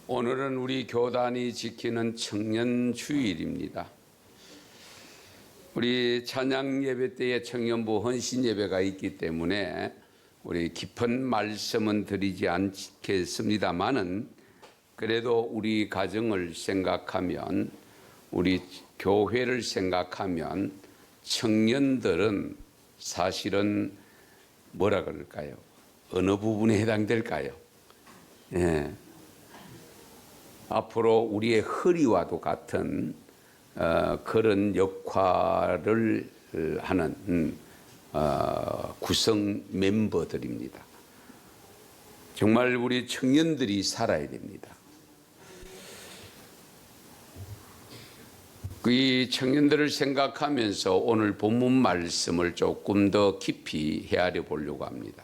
오늘은 우리 교단이 지키는 청년주일입니다. 우리 찬양 예배 때에 청년부 헌신 예배가 있기 때문에 우리 깊은 말씀은 드리지 않겠습니다만은 그래도 우리 가정을 생각하면, 우리 교회를 생각하면 청년들은 사실은 뭐라 그럴까요? 어느 부분에 해당될까요? 예. 앞으로 우리의 허리와도 같은 그런 역할을 하는 구성 멤버들입니다. 정말 우리 청년들이 살아야 됩니다. 이 청년들을 생각하면서 오늘 본문 말씀을 조금 더 깊이 헤아려 보려고 합니다.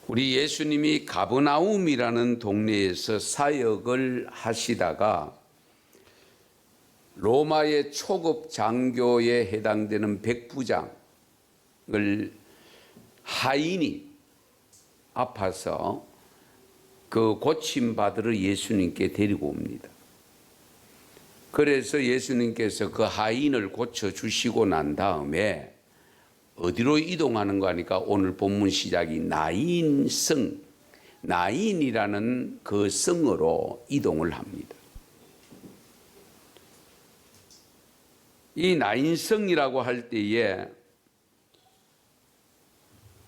우리 예수님이 가버나움이라는 동네에서 사역을 하시다가 로마의 초급 장교에 해당되는 백부장을 하인이 아파서 그 고침받으러 예수님께 데리고 옵니다. 그래서 예수님께서 그 하인을 고쳐주시고 난 다음에 어디로 이동하는 거 하니까 오늘 본문 시작이 나인성, 나인이라는 그 성으로 이동을 합니다. 이 나인성이라고 할 때에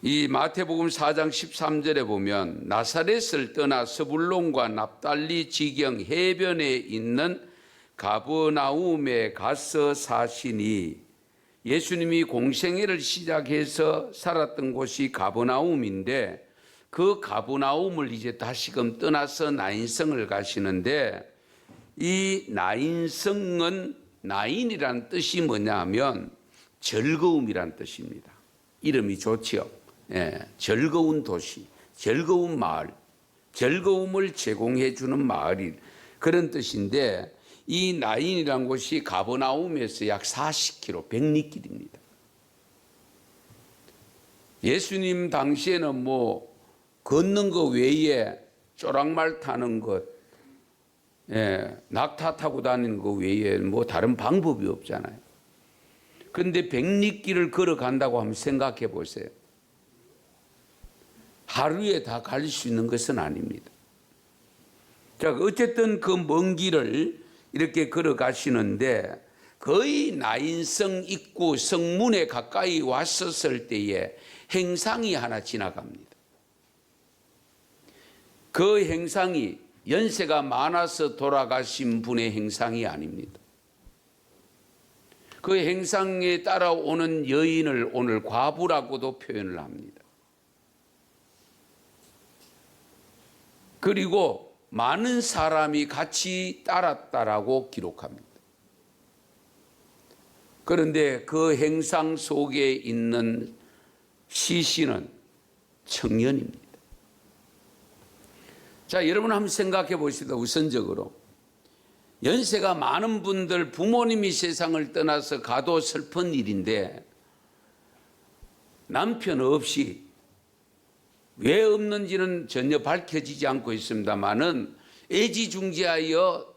이 마태복음 4장 13절에 보면 나사렛을 떠나 스불론과 납달리 지경 해변에 있는 가버나움에 가서 사시니, 예수님이 공생애를 시작해서 살았던 곳이 가버나움인데 그 가버나움을 이제 다시금 떠나서 나인성을 가시는데, 이 나인성은 나인이란 뜻이 뭐냐면 즐거움이란 뜻입니다. 이름이 좋죠. 예, 즐거운 도시, 즐거운 마을, 즐거움을 제공해 주는 마을이 그런 뜻인데, 이 나인이란 곳이 가버나움에서 약 40km, 100리길입니다. 예수님 당시에는 뭐 걷는 거 외에 쪼락말 타는 것, 낙타 타고 다니는 거 외에 뭐 다른 방법이 없잖아요. 그런데 100리길을 걸어간다고 하면 생각해 보세요. 하루에 다 갈 수 있는 것은 아닙니다. 자, 어쨌든 그 먼 길을 이렇게 걸어가시는데 거의 나인성 입구 성문에 가까이 왔었을 때에 행상이 하나 지나갑니다. 그 행상이 연세가 많아서 돌아가신 분의 행상이 아닙니다. 그 행상에 따라오는 여인을 오늘 과부라고도 표현을 합니다. 그리고 많은 사람이 같이 따랐다라고 기록합니다. 그런데 그 행상 속에 있는 시신은 청년입니다. 자, 여러분 한번 생각해 보시다. 우선적으로 연세가 많은 분들, 부모님이 세상을 떠나서 가도 슬픈 일인데 남편 없이, 왜 없는지는 전혀 밝혀지지 않고 있습니다만은 애지중지하여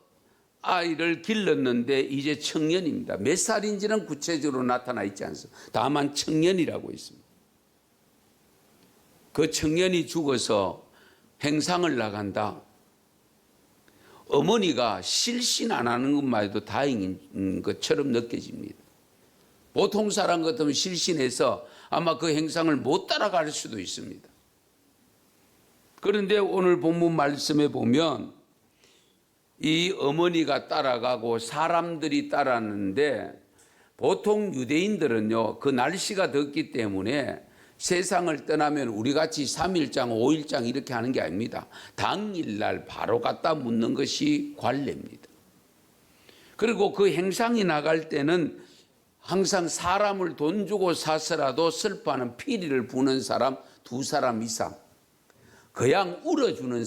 아이를 길렀는데 이제 청년입니다. 몇 살인지는 구체적으로 나타나 있지 않습니다. 다만 청년이라고 있습니다. 그 청년이 죽어서 행상을 나간다. 어머니가 실신 안 하는 것만 해도 다행인 것처럼 느껴집니다. 보통 사람 같으면 실신해서 아마 그 행상을 못 따라갈 수도 있습니다. 그런데 오늘 본문 말씀에 보면 이 어머니가 따라가고 사람들이 따랐는데, 보통 유대인들은요, 그 날씨가 덥기 때문에 세상을 떠나면 우리같이 3일장, 5일장 이렇게 하는 게 아닙니다. 당일날 바로 갖다 묻는 것이 관례입니다. 그리고 그 행상이 나갈 때는 항상 사람을 돈 주고 사서라도 슬퍼하는 피리를 부는 사람 2사람 이상, 그냥 울어주는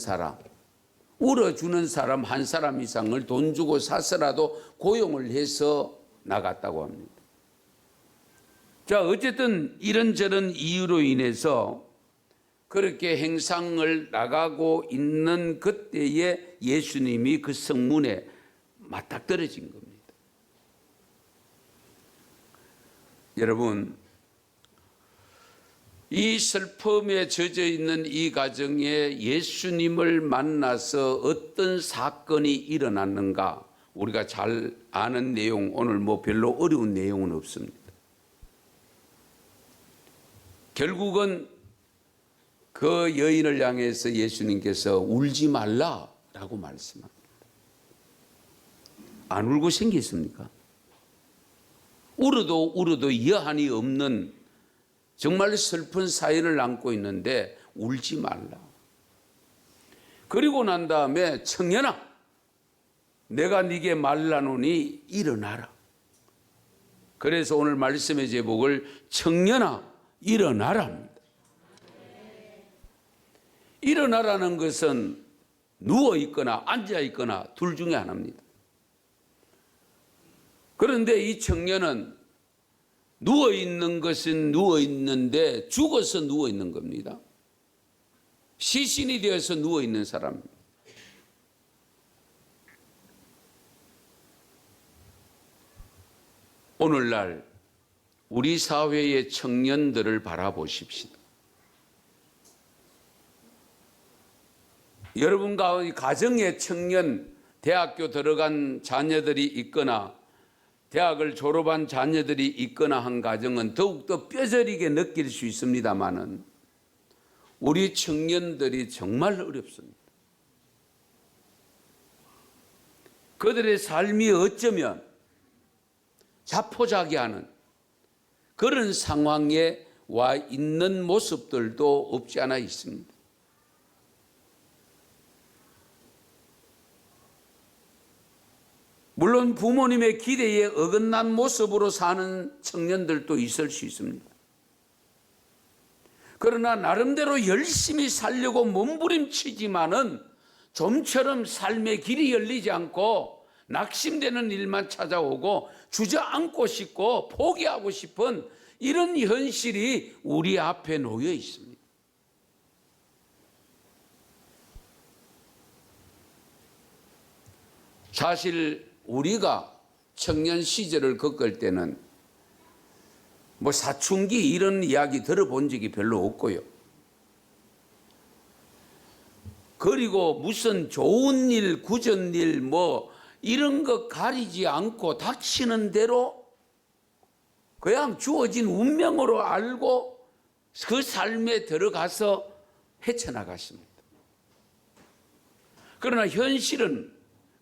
사람 한 사람 이상을 돈 주고 사서라도 고용을 해서 나갔다고 합니다. 자, 어쨌든 이런저런 이유로 인해서 그렇게 행상을 나가고 있는 그때에 예수님이 그 성문에 맞닥뜨려진 겁니다. 여러분, 이 슬픔에 젖어 있는 이 가정에 예수님을 만나서 어떤 사건이 일어났는가, 우리가 잘 아는 내용, 오늘 뭐 별로 어려운 내용은 없습니다. 결국은 그 여인을 향해서 예수님께서 울지 말라라고 말씀합니다. 안 울고 생겼습니까? 울어도 여한이 없는 정말 슬픈 사연을 안고 있는데 울지 말라. 그리고 난 다음에 청년아, 내가 네게 말하노니 일어나라. 그래서 오늘 말씀의 제목을 청년아 일어나라 합니다. 일어나라는 것은 누워 있거나 앉아 있거나 둘 중에 하나입니다. 그런데 이 청년은 누워 있는 것은 누워 있는데 죽어서 누워 있는 겁니다. 시신이 되어서 누워 있는 사람입니다. 오늘날 우리 사회의 청년들을 바라보십시다. 여러분 가정의 청년, 대학교 들어간 자녀들이 있거나 대학을 졸업한 자녀들이 있거나 한 가정은 더욱더 뼈저리게 느낄 수 있습니다마는 우리 청년들이 정말 어렵습니다. 그들의 삶이 어쩌면 자포자기하는 그런 상황에 와 있는 모습들도 없지 않아 있습니다. 물론 부모님의 기대에 어긋난 모습으로 사는 청년들도 있을 수 있습니다. 그러나 나름대로 열심히 살려고 몸부림치지만은 좀처럼 삶의 길이 열리지 않고 낙심되는 일만 찾아오고 주저앉고 싶고 포기하고 싶은 이런 현실이 우리 앞에 놓여 있습니다. 사실 우리가 청년 시절을 겪을 때는 뭐 사춘기 이런 이야기 들어본 적이 별로 없고요. 그리고 무슨 좋은 일, 굳은 일 뭐 이런 거 가리지 않고 닥치는 대로 그냥 주어진 운명으로 알고 그 삶에 들어가서 헤쳐나갔습니다. 그러나 현실은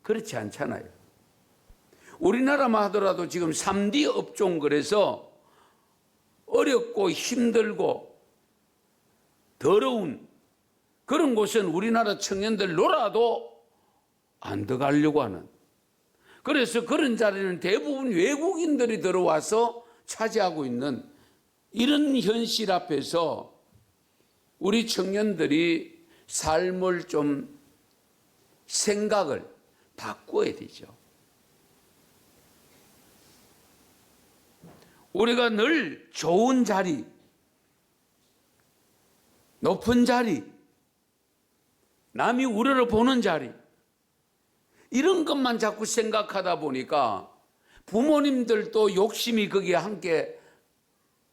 그렇지 않잖아요. 우리나라만 하더라도 지금 3D 업종, 그래서 어렵고 힘들고 더러운 그런 곳은 우리나라 청년들 놀아도 안 들어가려고 하는, 그래서 그런 자리는 대부분 외국인들이 들어와서 차지하고 있는 이런 현실 앞에서 우리 청년들이 삶을 좀 생각을 바꿔야 되죠. 우리가 늘 좋은 자리, 높은 자리, 남이 우리를 보는 자리, 이런 것만 자꾸 생각하다 보니까 부모님들도 욕심이 거기에 함께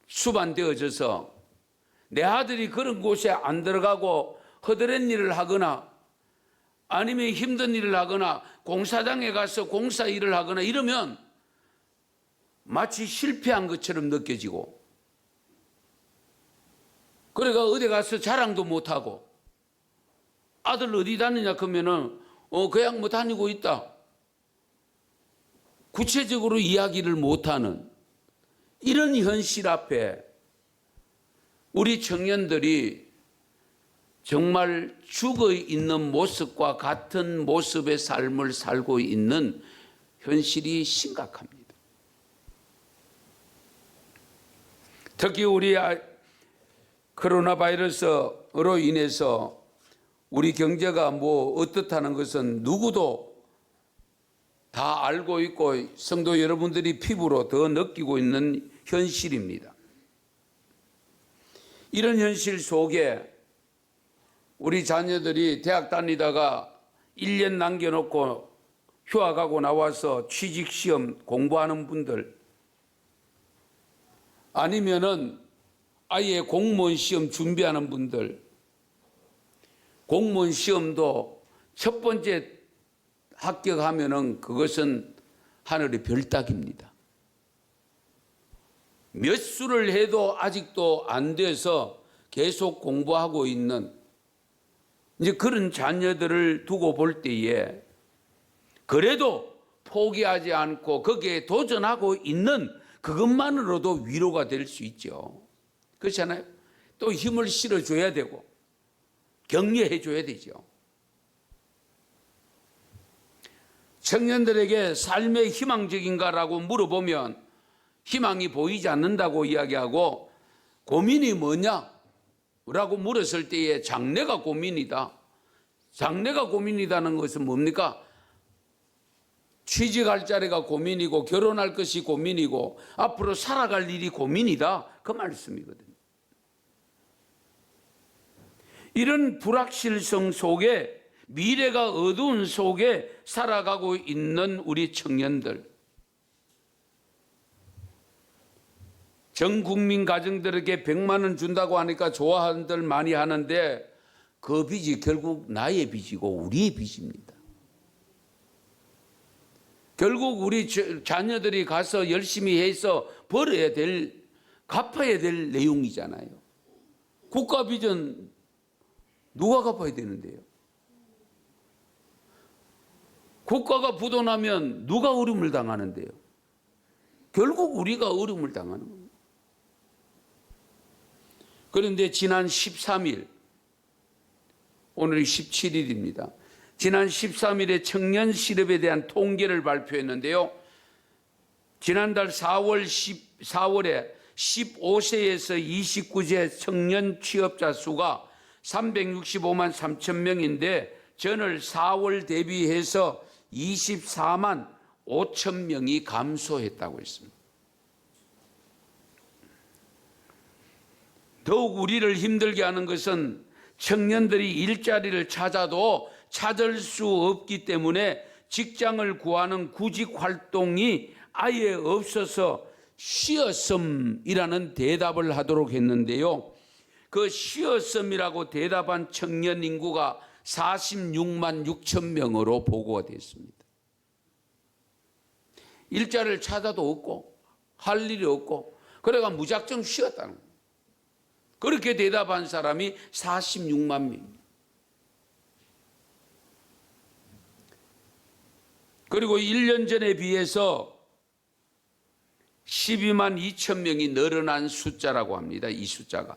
수반되어져서 내 아들이 그런 곳에 안 들어가고 허드렛 일을 하거나 아니면 힘든 일을 하거나 공사장에 가서 공사 일을 하거나 이러면 마치 실패한 것처럼 느껴지고, 그래가 어디 가서 자랑도 못하고, 아들 어디 다니냐 그러면은 그냥 뭐 다니고 있다, 구체적으로 이야기를 못하는 이런 현실 앞에 우리 청년들이 정말 죽어 있는 모습과 같은 모습의 삶을 살고 있는 현실이 심각합니다. 특히 우리 코로나 바이러스로 인해서 우리 경제가 뭐 어떻다는 것은 누구도 다 알고 있고 성도 여러분들이 피부로 더 느끼고 있는 현실입니다. 이런 현실 속에 우리 자녀들이 대학 다니다가 1년 남겨놓고 휴학하고 나와서 취직시험 공부하는 분들, 아니면은 아예 공무원 시험 준비하는 분들, 공무원 시험도 첫 번째 합격하면은 그것은 하늘의 별따기입니다. 몇 수를 해도 아직도 안 돼서 계속 공부하고 있는 이제 그런 자녀들을 두고 볼 때에 그래도 포기하지 않고 거기에 도전하고 있는 그것만으로도 위로가 될 수 있죠. 그렇잖아요. 또 힘을 실어줘야 되고 격려해줘야 되죠. 청년들에게 삶의 희망적인가라고 물어보면 희망이 보이지 않는다고 이야기하고, 고민이 뭐냐? 라고 물었을 때에 장래가 고민이다. 장래가 고민이다는 것은 뭡니까? 취직할 자리가 고민이고 결혼할 것이 고민이고 앞으로 살아갈 일이 고민이다. 그 말씀이거든요. 이런 불확실성 속에, 미래가 어두운 속에 살아가고 있는 우리 청년들, 전 국민 가정들에게 100만 원 준다고 하니까 좋아한들 많이 하는데 그 빚이 결국 나의 빚이고 우리의 빚입니다. 결국 우리 자녀들이 가서 열심히 해서 벌어야 될, 갚아야 될 내용이잖아요. 국가 빚은 누가 갚아야 되는데요? 국가가 부도나면 누가 어려움을 당하는데요? 결국 우리가 어려움을 당하는 겁니다. 그런데 지난 13일, 오늘이 17일입니다. 지난 13일에 청년 실업에 대한 통계를 발표했는데요. 지난달 4월에 15세에서 29세 청년 취업자 수가 365만 3천 명인데 전월 4월 대비해서 24만 5천 명이 감소했다고 했습니다. 더욱 우리를 힘들게 하는 것은 청년들이 일자리를 찾아도 찾을 수 없기 때문에 직장을 구하는 구직 활동이 아예 없어서 쉬었음이라는 대답을 하도록 했는데요. 그 쉬었음이라고 대답한 청년 인구가 46만 6천 명으로 보고가 됐습니다. 일자리를 찾아도 없고 할 일이 없고 그래가 무작정 쉬었다는 거예요. 그렇게 대답한 사람이 46만 명입니다. 그리고 1년 전에 비해서 12만 2천 명이 늘어난 숫자라고 합니다. 이 숫자가.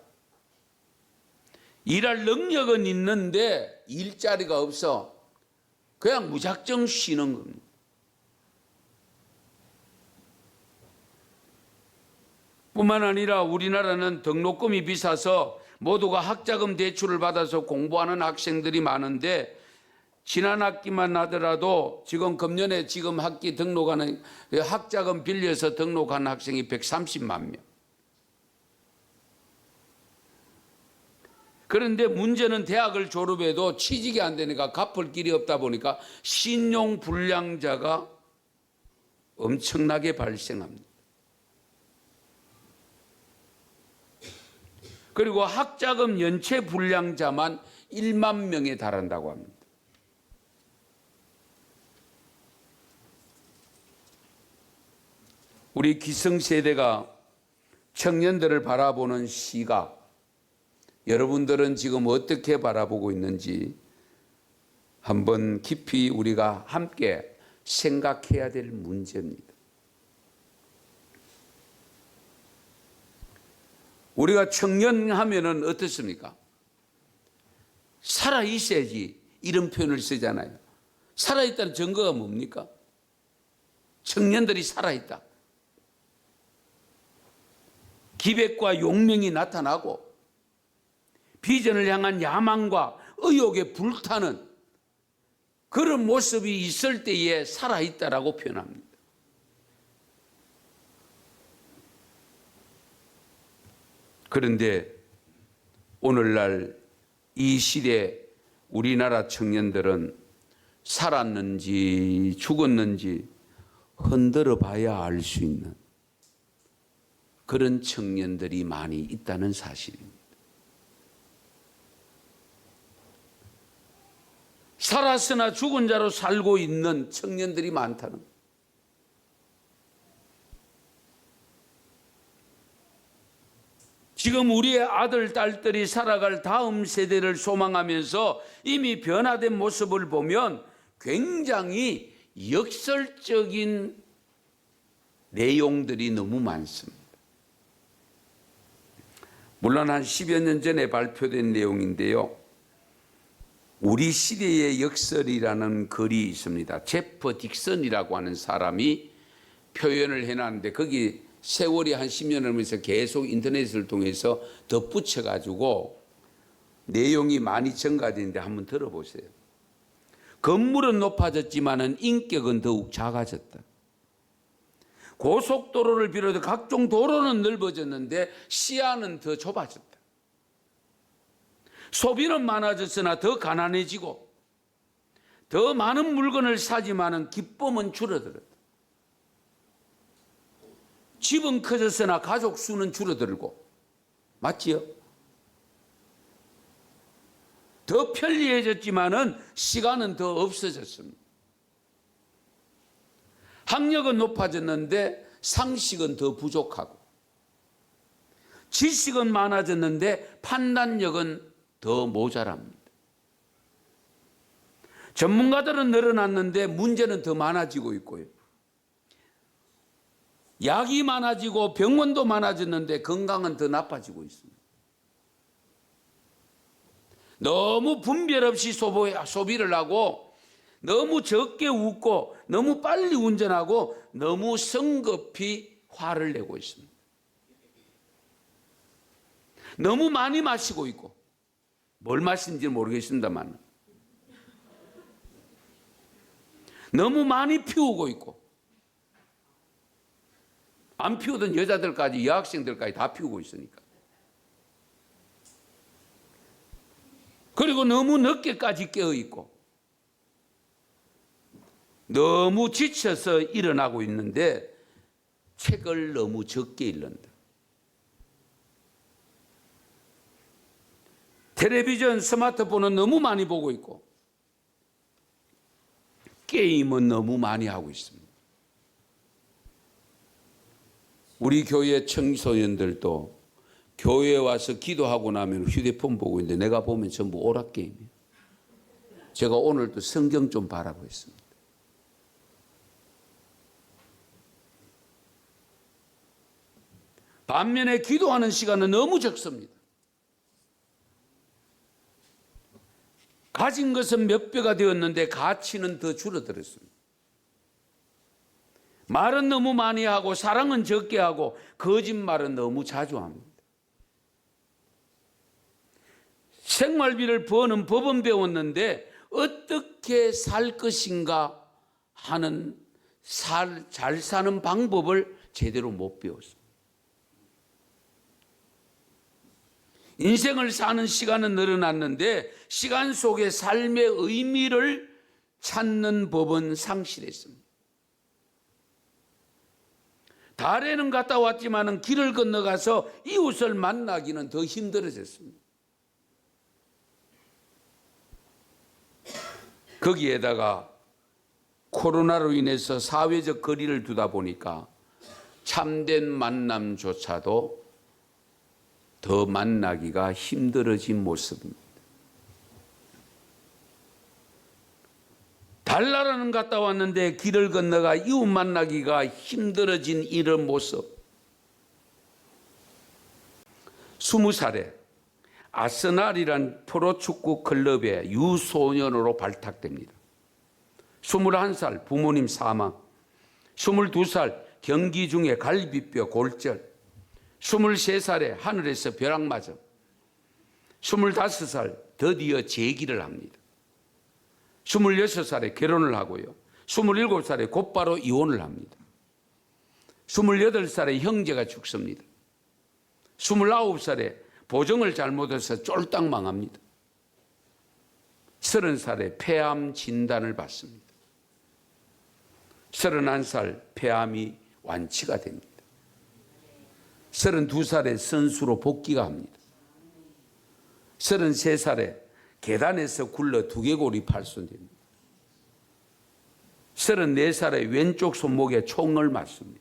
일할 능력은 있는데 일자리가 없어 그냥 무작정 쉬는 겁니다. 뿐만 아니라 우리나라는 등록금이 비싸서 모두가 학자금 대출을 받아서 공부하는 학생들이 많은데 지난 학기만 하더라도 지금 금년에 지금 학기 등록하는 학자금 빌려서 등록한 학생이 130만 명. 그런데 문제는 대학을 졸업해도 취직이 안 되니까 갚을 길이 없다 보니까 신용 불량자가 엄청나게 발생합니다. 그리고 학자금 연체 불량자만 1만 명에 달한다고 합니다. 우리 기성세대가 청년들을 바라보는 시각, 여러분들은 지금 어떻게 바라보고 있는지 한번 깊이 우리가 함께 생각해야 될 문제입니다. 우리가 청년 하면은 어떻습니까? 살아있어야지 이런 표현을 쓰잖아요. 살아있다는 증거가 뭡니까? 청년들이 살아있다. 기백과 용맹이 나타나고 비전을 향한 야망과 의욕에 불타는 그런 모습이 있을 때에 살아있다라고 표현합니다. 그런데 오늘날 이 시대 우리나라 청년들은 살았는지 죽었는지 흔들어 봐야 알 수 있는 그런 청년들이 많이 있다는 사실입니다. 살았으나 죽은 자로 살고 있는 청년들이 많다는 거예요. 지금 우리의 아들, 딸들이 살아갈 다음 세대를 소망하면서 이미 변화된 모습을 보면 굉장히 역설적인 내용들이 너무 많습니다. 물론 한 10여 년 전에 발표된 내용인데요. 우리 시대의 역설이라는 글이 있습니다. 제프 딕슨이라고 하는 사람이 표현을 해놨는데 거기 세월이 한 10년을 넘으면서 계속 인터넷을 통해서 덧붙여가지고 내용이 많이 증가되는데 한번 들어보세요. 건물은 높아졌지만 인격은 더욱 작아졌다. 고속도로를 비롯해 각종 도로는 넓어졌는데 시야는 더 좁아졌다. 소비는 많아졌으나 더 가난해지고 더 많은 물건을 사지만 기쁨은 줄어들었다. 집은 커졌으나 가족 수는 줄어들고, 맞지요? 더 편리해졌지만은 시간은 더 없어졌습니다. 학력은 높아졌는데 상식은 더 부족하고, 지식은 많아졌는데 판단력은 더 모자랍니다. 전문가들은 늘어났는데 문제는 더 많아지고 있고요. 약이 많아지고 병원도 많아졌는데 건강은 더 나빠지고 있습니다. 너무 분별 없이 소비를 하고 너무 적게 웃고 너무 빨리 운전하고 너무 성급히 화를 내고 있습니다. 너무 많이 마시고 있고 뭘 마시는지 모르겠습니다만 너무 많이 피우고 있고 안 피우던 여자들까지 여학생들까지 다 피우고 있으니까. 그리고 너무 늦게까지 깨어있고 너무 지쳐서 일어나고 있는데 책을 너무 적게 읽는다. 텔레비전, 스마트폰은 너무 많이 보고 있고 게임은 너무 많이 하고 있습니다. 우리 교회 청소년들도 교회에 와서 기도하고 나면 휴대폰 보고 있는데 내가 보면 전부 오락게임이에요. 제가 오늘도 성경 좀 바라고 있습니다. 반면에 기도하는 시간은 너무 적습니다. 가진 것은 몇 배가 되었는데 가치는 더 줄어들었습니다. 말은 너무 많이 하고 사랑은 적게 하고 거짓말은 너무 자주 합니다. 생활비를 버는 법은 배웠는데 어떻게 살 것인가 하는 잘 사는 방법을 제대로 못 배웠습니다. 인생을 사는 시간은 늘어났는데 시간 속에 삶의 의미를 찾는 법은 상실했습니다. 달에는 갔다 왔지만 길을 건너가서 이웃을 만나기는 더 힘들어졌습니다. 거기에다가 코로나로 인해서 사회적 거리를 두다 보니까 참된 만남조차도 더 만나기가 힘들어진 모습입니다. 달나라는 갔다 왔는데 길을 건너가 이웃 만나기가 힘들어진 이런 모습. 20살에 아스날이란 프로축구 클럽의 유소년으로 발탁됩니다. 21살 부모님 사망, 22살 경기 중에 갈비뼈 골절, 23살에 하늘에서 벼락 맞음, 25살 드디어 재기를 합니다. 26살에 결혼을 하고요. 27살에 곧바로 이혼을 합니다. 28살에 형제가 죽습니다. 29살에 보정을 잘못해서 쫄딱 망합니다. 30살에 폐암 진단을 받습니다. 31살 폐암이 완치가 됩니다. 32살에 선수로 복귀가 합니다. 33살에 계단에서 굴러 두개골이 파손됩니다. 34살에 왼쪽 손목에 총을 맞습니다.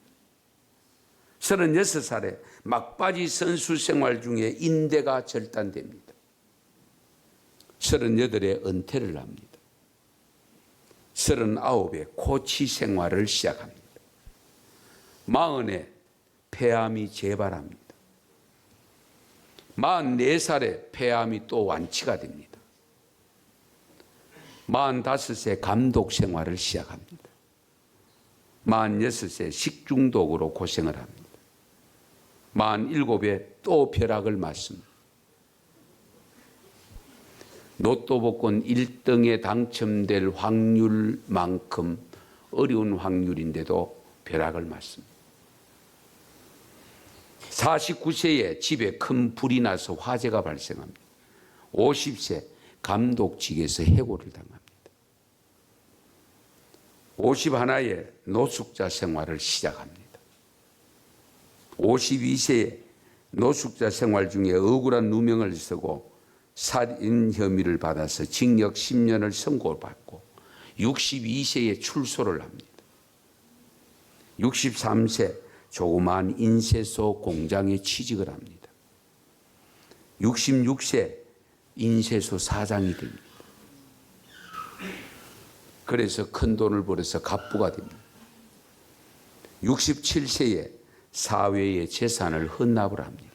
36살에 막바지 선수 생활 중에 인대가 절단됩니다. 38에 은퇴를 합니다. 39에 코치 생활을 시작합니다. 40에 폐암이 재발합니다. 44살에 폐암이 또 완치가 됩니다. 45세 감독 생활을 시작합니다. 46세 식중독으로 고생을 합니다. 47에 또 벼락을 맞습니다. 로또 복권 1등에 당첨될 확률만큼 어려운 확률인데도 벼락을 맞습니다. 49세에 집에 큰 불이 나서 화재가 발생합니다. 50세 감독직에서 해고를 당합니다. 51에 노숙자 생활을 시작합니다. 52세에 노숙자 생활 중에 억울한 누명을 쓰고 살인 혐의를 받아서 징역 10년을 선고받고 62세에 출소를 합니다. 63세 조그마한 인쇄소 공장에 취직을 합니다. 66세 인쇄소 사장이 됩니다. 그래서 큰 돈을 벌어서 갑부가 됩니다. 67세에 사회의 재산을 헌납을 합니다.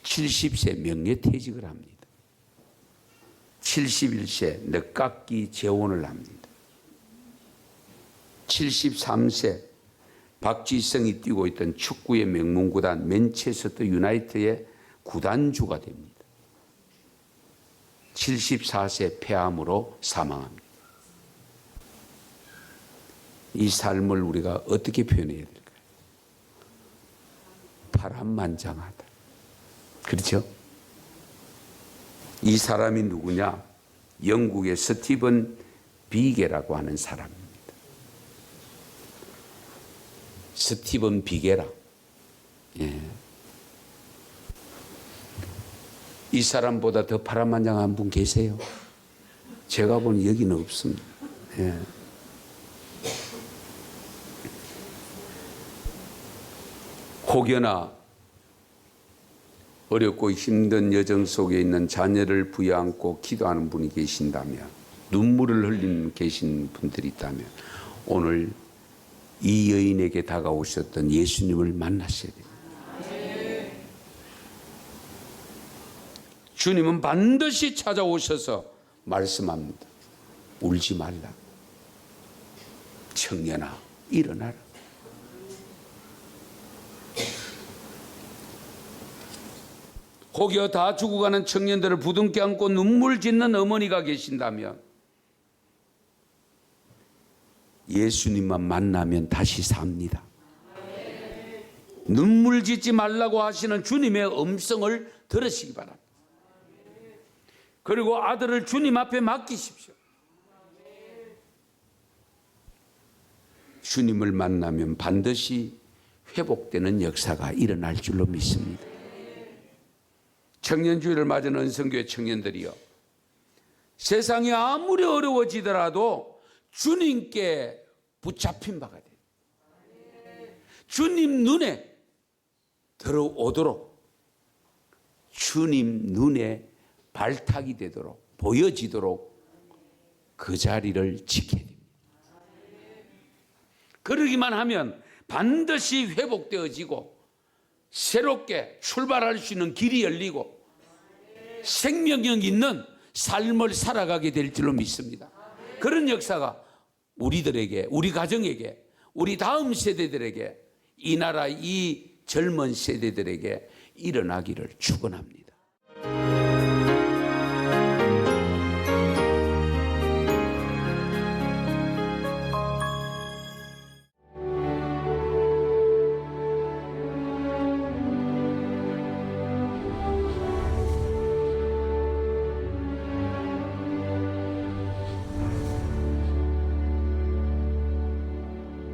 70세 명예퇴직을 합니다. 71세 늦깎이 재혼을 합니다. 73세 박지성이 뛰고 있던 축구의 명문구단 맨체스터 유나이티드의 구단주가 됩니다. 74세 폐암으로 사망합니다. 이 삶을 우리가 어떻게 표현해야 될까요? 파란만장하다. 그렇죠? 이 사람이 누구냐? 영국의 스티븐 비게라고 하는 사람입니다. 스티븐 비게라. 예. 이 사람보다 더 파란만장한 분 계세요? 제가 보는 여기는 없습니다. 예. 혹여나 어렵고 힘든 여정 속에 있는 자녀를 부여안고 기도하는 분이 계신다면, 눈물을 흘리는 계신 분들이 있다면 오늘 이 여인에게 다가오셨던 예수님을 만나셔야 됩니다. 주님은 반드시 찾아오셔서 말씀합니다. 울지 말라. 청년아, 일어나라. 혹여 다 죽어가는 청년들을 부둥켜 안고 눈물 짓는 어머니가 계신다면 예수님만 만나면 다시 삽니다. 눈물 짓지 말라고 하시는 주님의 음성을 들으시기 바랍니다. 그리고 아들을 주님 앞에 맡기십시오. 주님을 만나면 반드시 회복되는 역사가 일어날 줄로 믿습니다. 청년주의를 맞은 은성교회 청년들이요, 세상이 아무리 어려워지더라도 주님께 붙잡힌 바가 돼요. 주님 눈에 들어오도록, 주님 눈에 발탁이 되도록, 보여지도록 그 자리를 지켜야 됩니다. 그러기만 하면 반드시 회복되어지고 새롭게 출발할 수 있는 길이 열리고 생명력 있는 삶을 살아가게 될 줄로 믿습니다. 그런 역사가 우리들에게, 우리 가정에게, 우리 다음 세대들에게, 이 나라 이 젊은 세대들에게 일어나기를 축원합니다.